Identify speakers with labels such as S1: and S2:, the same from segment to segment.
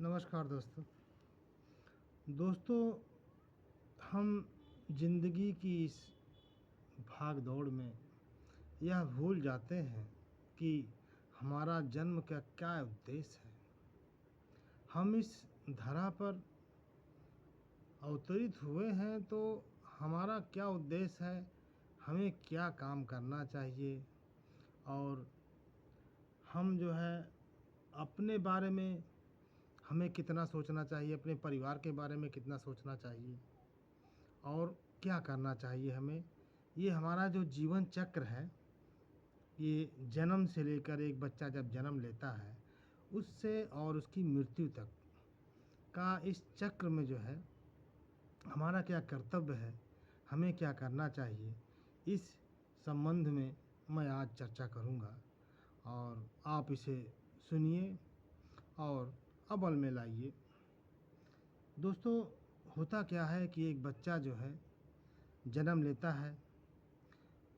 S1: नमस्कार दोस्तों। दोस्तों, हम ज़िंदगी की इस भाग दौड़ में यह भूल जाते हैं कि हमारा जन्म का क्या उद्देश्य है। हम इस धरा पर अवतरित हुए हैं तो हमारा क्या उद्देश्य है, हमें क्या काम करना चाहिए और हम जो है अपने बारे में हमें कितना सोचना चाहिए, अपने परिवार के बारे में कितना सोचना चाहिए और क्या करना चाहिए हमें। ये हमारा जो जीवन चक्र है, ये जन्म से लेकर एक बच्चा जब जन्म लेता है उससे और उसकी मृत्यु तक का इस चक्र में जो है हमारा क्या कर्तव्य है, हमें क्या करना चाहिए, इस संबंध में मैं आज चर्चा करूँगा और आप इसे सुनिए और अमल में लाइए। दोस्तों, होता क्या है कि एक बच्चा जो है जन्म लेता है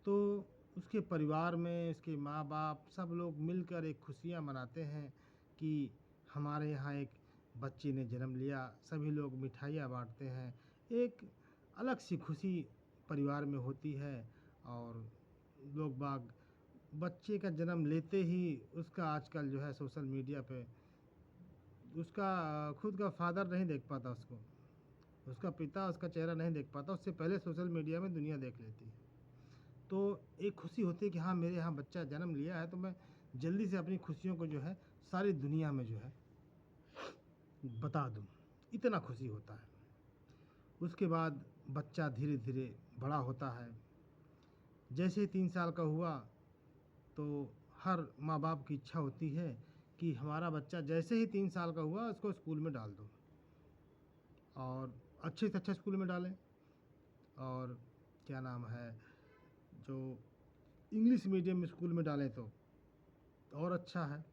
S1: तो उसके परिवार में उसके माँ बाप सब लोग मिलकर एक खुशियाँ मनाते हैं कि हमारे यहाँ एक बच्चे ने जन्म लिया। सभी लोग मिठाइयाँ बांटते हैं, एक अलग सी खुशी परिवार में होती है। और लोग बाग बच्चे का जन्म लेते ही उसका आजकल जो है सोशल मीडिया पे उसका खुद का फादर नहीं देख पाता, उसका पिता उसका चेहरा नहीं देख पाता, उससे पहले सोशल मीडिया में दुनिया देख लेती है। तो एक खुशी होती है कि हाँ, मेरे यहाँ बच्चा जन्म लिया है तो मैं जल्दी से अपनी खुशियों को जो है सारी दुनिया में जो है बता दूँ, इतना खुशी होता है। उसके बाद बच्चा धीरे धीरे बड़ा होता है। जैसे ही 3 साल का हुआ तो हर माँ बाप की इच्छा होती है कि हमारा बच्चा जैसे ही 3 साल का हुआ उसको स्कूल में डाल दो और अच्छे से अच्छा स्कूल में डालें। और क्या नाम है, जो इंग्लिश मीडियम स्कूल में डालें तो और अच्छा है।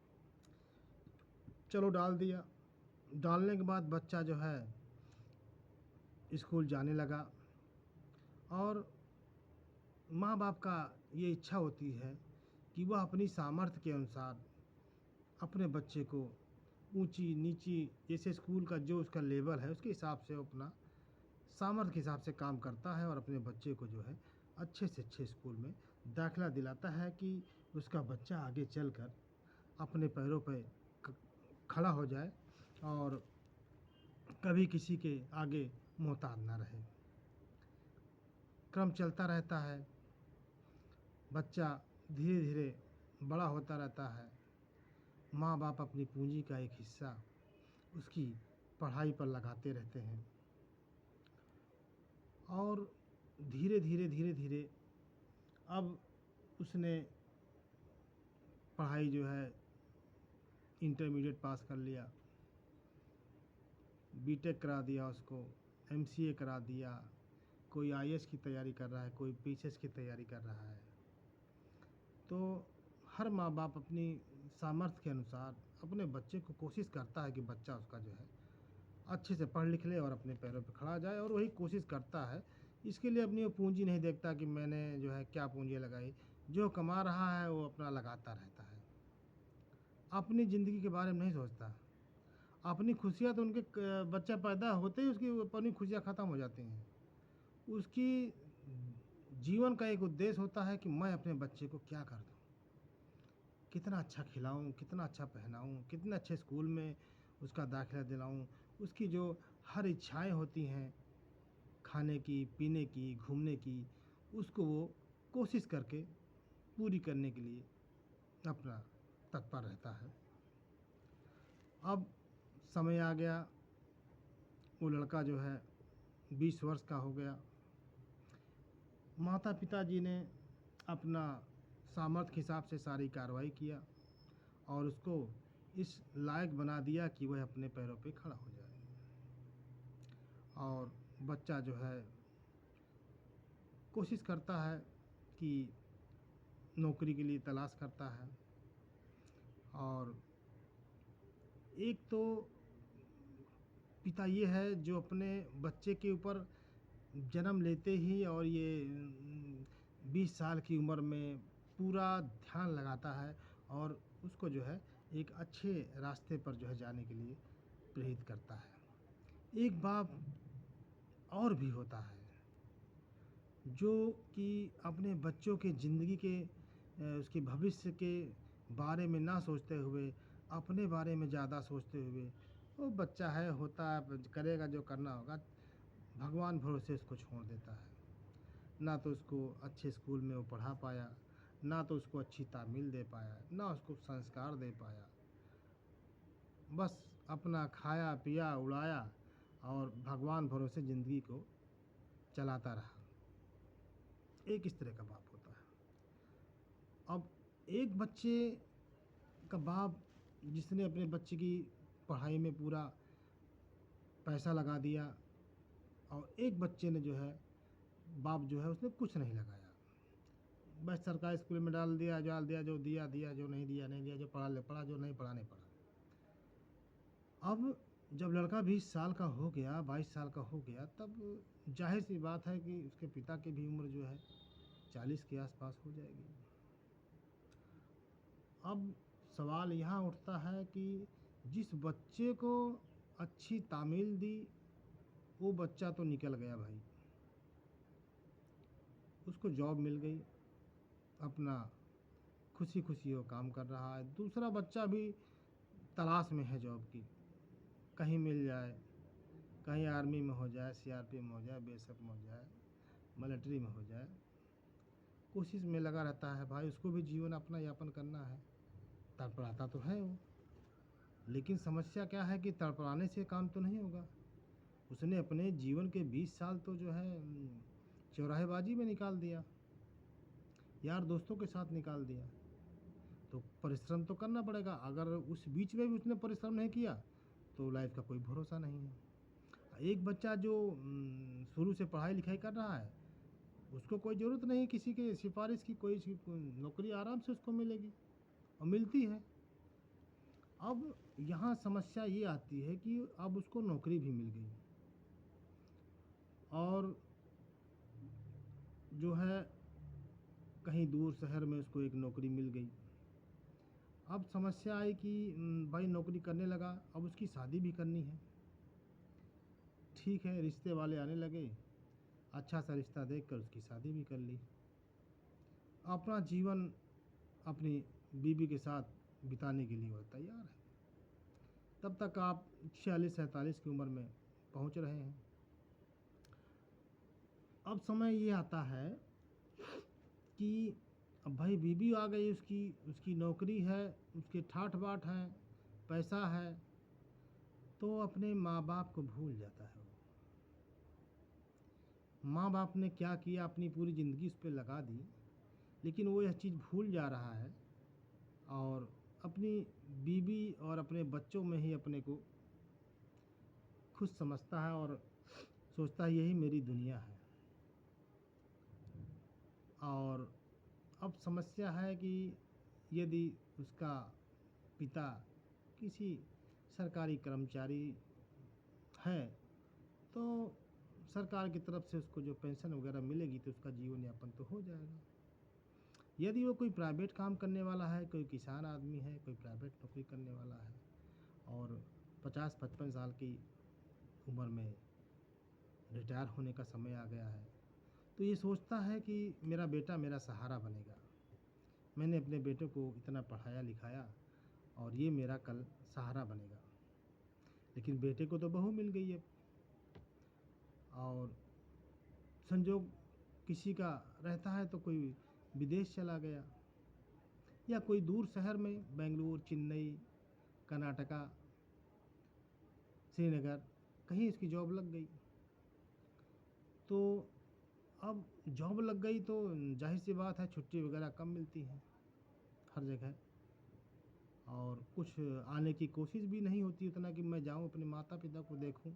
S1: चलो डाल दिया। डालने के बाद बच्चा जो है स्कूल जाने लगा और माँ बाप का ये इच्छा होती है कि वह अपनी सामर्थ्य के अनुसार अपने बच्चे को ऊंची नीची जैसे स्कूल का जो उसका लेवल है उसके हिसाब से वो अपना सामर्थ्य के हिसाब से काम करता है और अपने बच्चे को जो है अच्छे से अच्छे स्कूल में दाखिला दिलाता है कि उसका बच्चा आगे चलकर अपने पैरों पर खड़ा हो जाए और कभी किसी के आगे मोहताज ना रहे। क्रम चलता रहता है, बच्चा धीरे धीरे बड़ा होता रहता है। माँ बाप अपनी पूंजी का एक हिस्सा उसकी पढ़ाई पर लगाते रहते हैं और धीरे धीरे धीरे धीरे अब उसने पढ़ाई जो है इंटरमीडिएट पास कर लिया, बीटेक करा दिया, उसको एमसीए करा दिया, कोई आईएएस की तैयारी कर रहा है, कोई पीसीएस की तैयारी कर रहा है। तो हर माँ बाप अपनी सामर्थ्य के अनुसार अपने बच्चे को कोशिश करता है कि बच्चा उसका जो है अच्छे से पढ़ लिख ले और अपने पैरों पर खड़ा जाए, और वही कोशिश करता है। इसके लिए अपनी वो पूंजी नहीं देखता कि मैंने जो है क्या पूंजी लगाई, जो कमा रहा है वो अपना लगाता रहता है, अपनी ज़िंदगी के बारे में नहीं सोचता। अपनी खुशियाँ तो उनके बच्चा पैदा होते ही उसकी अपनी खुशियाँ ख़त्म हो जाती हैं। उसकी जीवन का एक उद्देश्य होता है कि मैं अपने बच्चे को क्या कर दूँ, कितना अच्छा खिलाऊँ, कितना अच्छा पहनाऊँ, कितने अच्छे स्कूल में उसका दाखिला दिलाऊँ। उसकी जो हर इच्छाएं होती हैं खाने की, पीने की, घूमने की, उसको वो कोशिश करके पूरी करने के लिए अपना तत्पर रहता है। अब समय आ गया, वो लड़का जो है 20 वर्ष का हो गया। माता पिता जी ने अपना सामर्थ्य के हिसाब से सारी कार्रवाई किया और उसको इस लायक बना दिया कि वह अपने पैरों पे खड़ा हो जाए। और बच्चा जो है कोशिश करता है कि नौकरी के लिए तलाश करता है। और एक तो पिता ये है जो अपने बच्चे के ऊपर जन्म लेते ही और ये 20 साल की उम्र में पूरा ध्यान लगाता है और उसको जो है एक अच्छे रास्ते पर जो है जाने के लिए प्रेरित करता है। एक बाप और भी होता है जो कि अपने बच्चों के ज़िंदगी के उसके भविष्य के बारे में ना सोचते हुए अपने बारे में ज़्यादा सोचते हुए वो बच्चा है होता है करेगा जो करना होगा, भगवान भरोसे उसको छोड़ देता है। ना तो उसको अच्छे स्कूल में वो पढ़ा पाया, ना तो उसको अच्छी तामील दे पाया, ना उसको संस्कार दे पाया, बस अपना खाया पिया उड़ाया और भगवान भरोसे ज़िंदगी को चलाता रहा। एक इस तरह का बाप होता है। अब एक बच्चे का बाप जिसने अपने बच्चे की पढ़ाई में पूरा पैसा लगा दिया और एक बच्चे ने जो है बाप जो है उसने कुछ नहीं लगाया, बस सरकारी स्कूल में डाल दिया जो दिया दिया, जो नहीं दिया नहीं दिया, जो पढ़ा ले पढ़ा, जो नहीं पढ़ा नहीं पढ़ा। अब जब लड़का 20 साल का हो गया 22 साल का हो गया तब जाहिर सी बात है कि उसके पिता की भी उम्र जो है 40 के आसपास हो जाएगी। अब सवाल यहाँ उठता है कि जिस बच्चे को अच्छी तामील दी वो बच्चा तो निकल गया भाई, उसको जॉब मिल गई, अपना खुशी खुशी वो काम कर रहा है। दूसरा बच्चा भी तलाश में है जॉब की, कहीं मिल जाए, कहीं आर्मी में हो जाए, सीआरपीएफ में हो जाए, बीएसएफ में हो जाए, मिलिट्री में हो जाए, कोशिश में लगा रहता है भाई। उसको भी जीवन अपना यापन करना है, तड़पड़ाता तो है वो, लेकिन समस्या क्या है कि तड़पड़ाने से काम तो नहीं होगा। उसने अपने जीवन के 20 साल तो जो है चौराहेबाजी में निकाल दिया, यार दोस्तों के साथ निकाल दिया, तो परिश्रम तो करना पड़ेगा। अगर उस बीच में भी उसने परिश्रम नहीं किया तो लाइफ का कोई भरोसा नहीं है। एक बच्चा जो शुरू से पढ़ाई लिखाई कर रहा है उसको कोई ज़रूरत नहीं किसी के सिफारिश की, कोई नौकरी आराम से उसको मिलेगी और मिलती है। अब यहाँ समस्या ये आती है कि अब उसको नौकरी भी मिल गई और जो है कहीं दूर शहर में उसको एक नौकरी मिल गई। अब समस्या आई कि भाई नौकरी करने लगा, अब उसकी शादी भी करनी है। ठीक है, रिश्ते वाले आने लगे, अच्छा सा रिश्ता देखकर उसकी शादी भी कर ली, अपना जीवन अपनी बीवी के साथ बिताने के लिए वो तैयार है। तब तक आप 46-47 की उम्र में पहुंच रहे हैं। अब समय ये आता है कि अब भाई बीवी आ गई, उसकी उसकी नौकरी है, उसके ठाठ बाट हैं, पैसा है, तो अपने माँ बाप को भूल जाता है। माँ बाप ने क्या किया, अपनी पूरी ज़िंदगी उस पर लगा दी, लेकिन वो यह चीज़ भूल जा रहा है और अपनी बीवी और अपने बच्चों में ही अपने को खुश समझता है और सोचता है यही मेरी दुनिया है। और अब समस्या है कि यदि उसका पिता किसी सरकारी कर्मचारी है तो सरकार की तरफ से उसको जो पेंशन वगैरह मिलेगी तो उसका जीवन यापन तो हो जाएगा। यदि वो कोई प्राइवेट काम करने वाला है, कोई किसान आदमी है, कोई प्राइवेट नौकरी करने वाला है और 50-55 साल की उम्र में रिटायर होने का समय आ गया है, तो ये सोचता है कि मेरा बेटा मेरा सहारा बनेगा, मैंने अपने बेटे को इतना पढ़ाया लिखाया और ये मेरा कल सहारा बनेगा। लेकिन बेटे को तो बहू मिल गई है और संजोग किसी का रहता है तो कोई विदेश चला गया या कोई दूर शहर में बेंगलुरु, चेन्नई, कर्नाटका, श्रीनगर कहीं इसकी जॉब लग गई। तो अब जॉब लग गई तो जाहिर सी बात है छुट्टी वगैरह कम मिलती है हर जगह और कुछ आने की कोशिश भी नहीं होती उतना कि मैं जाऊं अपने माता पिता को देखूं,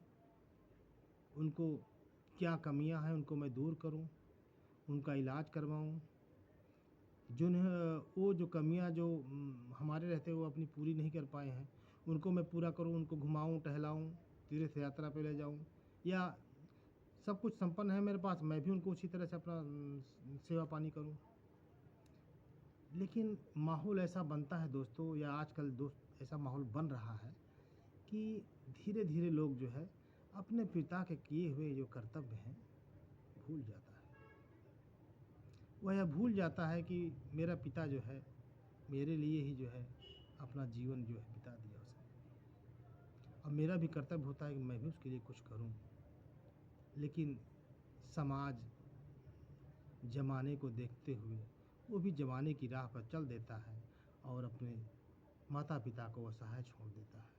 S1: उनको क्या कमियां हैं उनको मैं दूर करूं, उनका इलाज करवाऊं, जिन्हें वो जो कमियां जो हमारे रहते वो अपनी पूरी नहीं कर पाए हैं उनको मैं पूरा करूं, उनको घुमाऊं टहलाऊं, तीर्थ यात्रा पे ले जाऊं, या सब कुछ संपन्न है मेरे पास मैं भी उनको उसी तरह से अपना सेवा पानी करूं। लेकिन माहौल ऐसा बनता है दोस्तों, या आजकल दोस्त ऐसा माहौल बन रहा है कि धीरे धीरे लोग जो है अपने पिता के किए हुए जो कर्तव्य हैं भूल जाता है। वह यह भूल जाता है कि मेरा पिता जो है मेरे लिए ही जो है अपना जीवन जो है बिता दिया उसने, अब मेरा भी कर्तव्य होता है कि मैं भी उसके लिए कुछ करूं। लेकिन समाज जमाने को देखते हुए वो भी जमाने की राह पर चल देता है और अपने माता पिता को असहाय छोड़ देता है।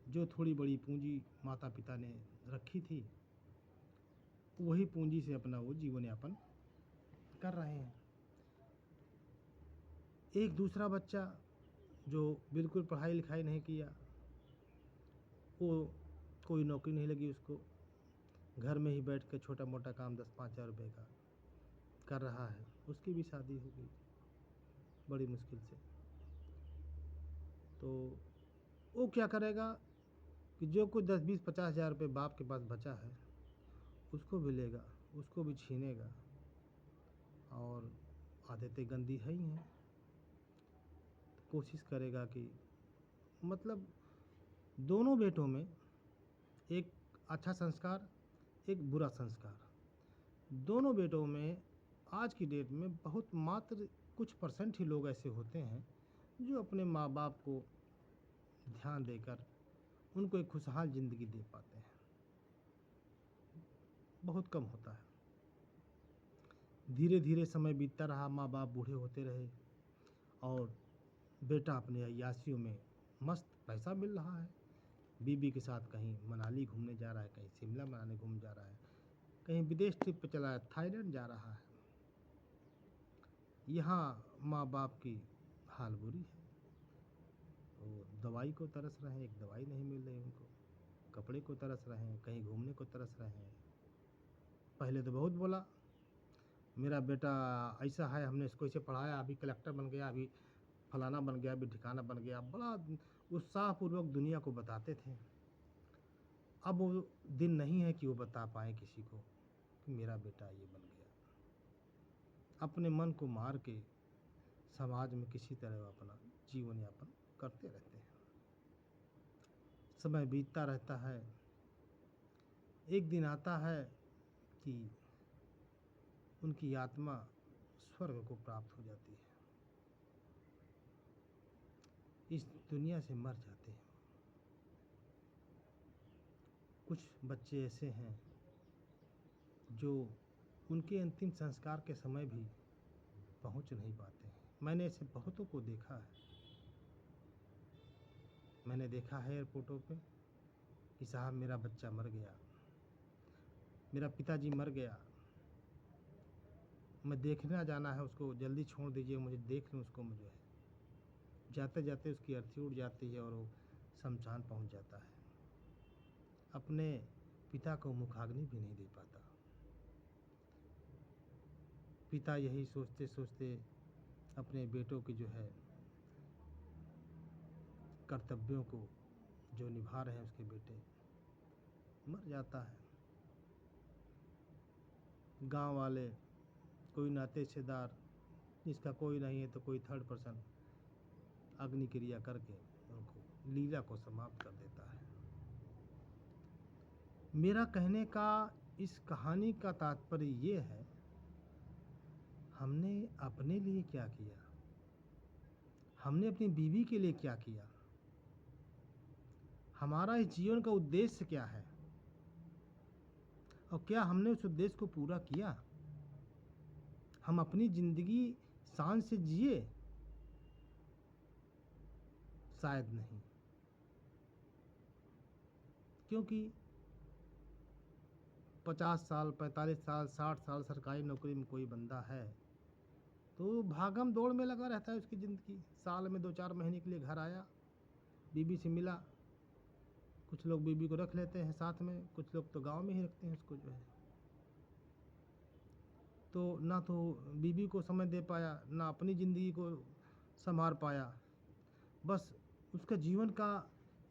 S1: जो थोड़ी बड़ी पूंजी माता पिता ने रखी थी वही पूंजी से अपना वो जीवन यापन कर रहे हैं। एक दूसरा बच्चा जो बिल्कुल पढ़ाई लिखाई नहीं किया, वो कोई नौकरी नहीं लगी उसको, घर में ही बैठ कर छोटा मोटा काम 10-5 हज़ार रुपये का कर रहा है, उसकी भी शादी हो गई बड़ी मुश्किल से। तो वो क्या करेगा कि जो कोई 10-20-50 हज़ार रुपये बाप के पास बचा है उसको भी लेगा, उसको भी छीनेगा, और आदतें गंदी है ही हैं। कोशिश करेगा कि मतलब दोनों बेटों में एक अच्छा संस्कार एक बुरा संस्कार, दोनों बेटों में आज की डेट में बहुत मात्र कुछ परसेंट ही लोग ऐसे होते हैं जो अपने माँ बाप को ध्यान देकर उनको एक खुशहाल ज़िंदगी दे पाते हैं, बहुत कम होता है। धीरे धीरे समय बीतता रहा, माँ बाप बूढ़े होते रहे और बेटा अपने अय्यासियों में मस्त, पैसा मिल रहा है, बीबी के साथ कहीं मनाली घूमने जा रहा है, कहीं शिमला मनाली घूमने जा रहा है, कहीं विदेश ट्रिप पर चला है, थाईलैंड जा रहा है। यहाँ माँ बाप की हाल बुरी है, वो दवाई को तरस रहे हैं, एक दवाई नहीं मिल रही उनको, कपड़े को तरस रहे हैं, कहीं घूमने को तरस रहे हैं। पहले तो बहुत बोला मेरा बेटा ऐसा है, हमने इसको इसे पढ़ाया, अभी कलेक्टर बन गया, अभी फलाना बन गया, अभी ठिकाना बन गया, बड़ा उत्साहपूर्वक दुनिया को बताते थे। अब वो दिन नहीं है कि वो बता पाए किसी को कि मेरा बेटा ये बन गया। अपने मन को मार के समाज में किसी तरह अपना जीवन यापन करते रहते हैं। समय बीतता रहता है, एक दिन आता है कि उनकी आत्मा स्वर्ग को प्राप्त हो जाती है, इस दुनिया से मर जाते हैं। कुछ बच्चे ऐसे हैं जो उनके अंतिम संस्कार के समय भी पहुंच नहीं पाते हैं। मैंने ऐसे बहुतों को देखा है। मैंने देखा है एयरपोर्टों पे कि साहब मेरा बच्चा मर गया, मेरा पिताजी मर गया, मैं देखना जाना है उसको, जल्दी छोड़ दीजिए, मुझे देख लूँ उसको। मुझे जाते जाते उसकी अर्थी उड़ जाती है और वो शमशान पहुंच जाता है, अपने पिता को मुखाग्नि भी नहीं दे पाता। पिता यही सोचते सोचते अपने बेटों की जो है कर्तव्यों को जो निभा रहे हैं उसके बेटे, मर जाता है। गांव वाले, कोई नाते रिश्तेदार, जिसका कोई नहीं है तो कोई थर्ड पर्सन अग्नि क्रिया करके उनको लीला को समाप्त कर देता है। मेरा कहने का इस कहानी का तात्पर्य ये है, हमने अपने लिए क्या किया, हमने अपनी बीवी के लिए क्या किया, हमारा इस जीवन का उद्देश्य क्या है, और क्या हमने उस उद्देश्य को पूरा किया। हम अपनी जिंदगी शान से जिए, शायद नहीं, क्योंकि 50 साल 45 साल 60 साल सरकारी नौकरी में कोई बंदा है तो भागम दौड़ में लगा रहता है उसकी ज़िंदगी। साल में 2-4 महीने के लिए घर आया, बीबी से मिला, कुछ लोग बीबी को रख लेते हैं साथ में, कुछ लोग तो गांव में ही रखते हैं उसको जो है। तो ना तो बीबी को समय दे पाया, ना अपनी ज़िंदगी को संवार पाया, बस उसका जीवन का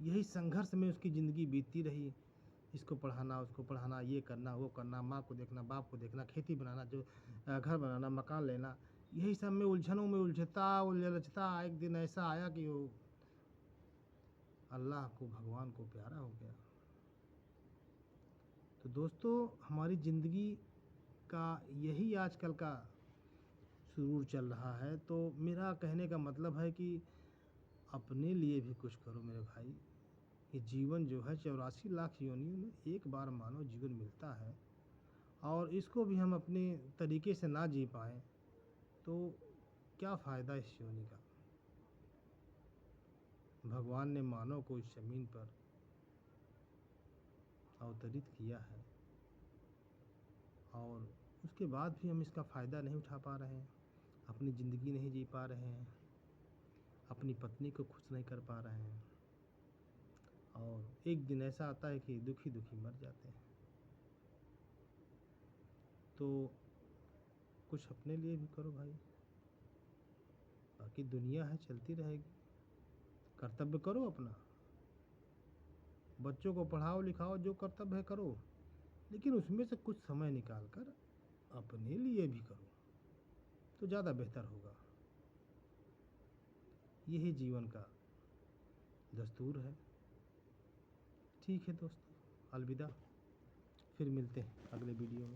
S1: यही संघर्ष में उसकी ज़िंदगी बीतती रही। इसको पढ़ाना, उसको पढ़ाना, ये करना, वो करना, माँ को देखना, बाप को देखना, खेती बनाना, जो घर बनाना, मकान लेना, यही सब में उलझनों में उलझता उलझता एक दिन ऐसा आया कि वो अल्लाह को, भगवान को प्यारा हो गया। तो दोस्तों, हमारी ज़िंदगी का यही आजकल का सुरूर चल रहा है। तो मेरा कहने का मतलब है कि अपने लिए भी कुछ करो मेरे भाई। ये जीवन जो है 84 लाख योनियों में एक बार मानव जीवन मिलता है, और इसको भी हम अपने तरीके से ना जी पाएँ तो क्या फ़ायदा इस योनि का। भगवान ने मानव को इस ज़मीन पर अवतरित किया है, और उसके बाद भी हम इसका फ़ायदा नहीं उठा पा रहे हैं, अपनी ज़िंदगी नहीं जी पा रहे हैं, अपनी पत्नी को खुश नहीं कर पा रहे हैं, और एक दिन ऐसा आता है कि दुखी दुखी मर जाते हैं। तो कुछ अपने लिए भी करो भाई, बाकी दुनिया है चलती रहेगी। कर्तव्य करो अपना, बच्चों को पढ़ाओ लिखाओ, जो कर्तव्य है करो, लेकिन उसमें से कुछ समय निकाल कर अपने लिए भी करो तो ज़्यादा बेहतर होगा। यही जीवन का दस्तूर है। ठीक है दोस्तों, अलविदा, फिर मिलते हैं अगले वीडियो में।